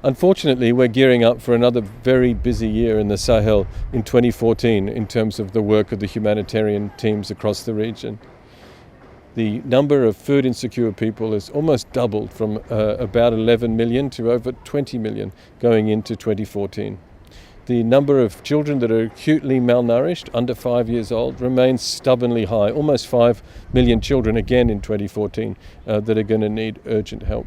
Unfortunately, we're gearing up for another very busy year in the Sahel in 2014 in terms of the work of the humanitarian teams across the region. The number of food insecure people has almost doubled from about 11 million to over 20 million going into 2014. The number of children that are acutely malnourished, under 5 years old, remains stubbornly high. Almost 5 million children again in 2014 that are going to need urgent help.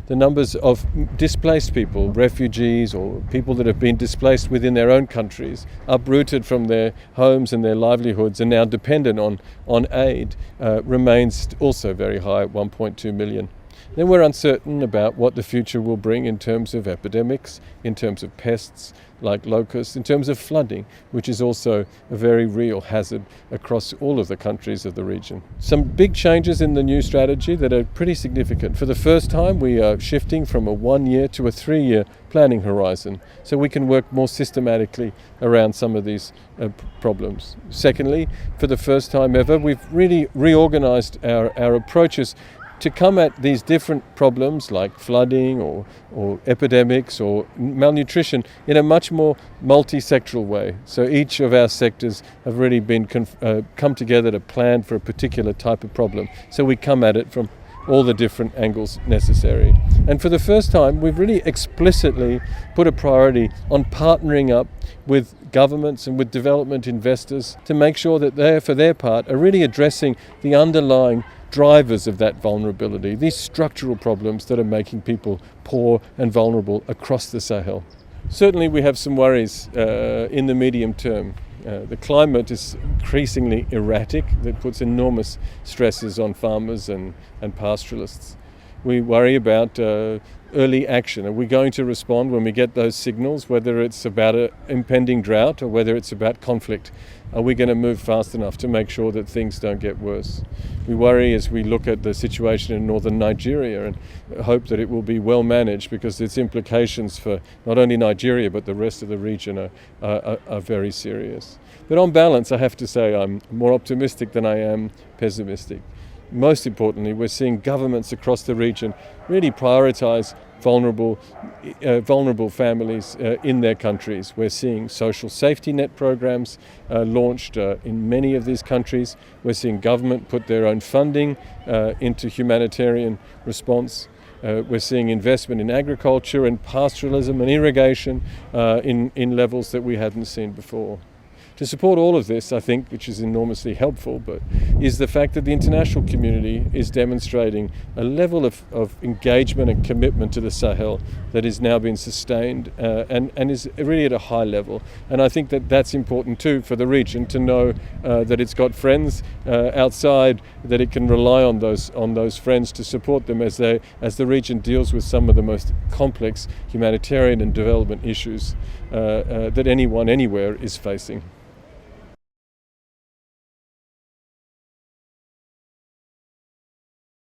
The numbers of displaced people, refugees or people that have been displaced within their own countries, uprooted from their homes and their livelihoods and now dependent on aid, remains also very high at 1.2 million. Then we're uncertain about what the future will bring in terms of epidemics, in terms of pests like locusts, in terms of flooding, which is also a very real hazard across all of the countries of the region. Some big changes in the new strategy that are pretty significant. For the first time, we are shifting from a 1-year to a 3-year planning horizon, so we can work more systematically around some of these problems. Secondly, for the first time ever, we've really reorganized our approaches to come at these different problems like flooding or epidemics or malnutrition in a much more multi-sectoral way. So each of our sectors have really been come together to plan for a particular type of problem. So we come at it from all the different angles necessary. And for the first time, we've really explicitly put a priority on partnering up with governments and with development investors to make sure that they, for their part, are really addressing the underlying drivers of that vulnerability, these structural problems that are making people poor and vulnerable across the Sahel. Certainly we have some worries in the medium term. The climate is increasingly erratic. That puts enormous stresses on farmers and pastoralists. We worry about early action. Are we going to respond when we get those signals, whether it's about an impending drought or whether it's about conflict? Are we going to move fast enough to make sure that things don't get worse? We worry as we look at the situation in northern Nigeria and hope that it will be well managed, because its implications for not only Nigeria but the rest of the region are very serious. But on balance, I have to say I'm more optimistic than I am pessimistic. Most importantly, we're seeing governments across the region really prioritize vulnerable families in their countries. We're seeing social safety net programs launched in many of these countries. We're seeing government put their own funding into humanitarian response. We're seeing investment in agriculture and pastoralism and irrigation in levels that we hadn't seen before. To support all of this, I think, which is enormously helpful, but is the fact that the international community is demonstrating a level of engagement and commitment to the Sahel that is now being sustained and is really at a high level. And I think that that's important too for the region to know that it's got friends outside, that it can rely on those friends to support them as the region deals with some of the most complex humanitarian and development issues that anyone anywhere is facing.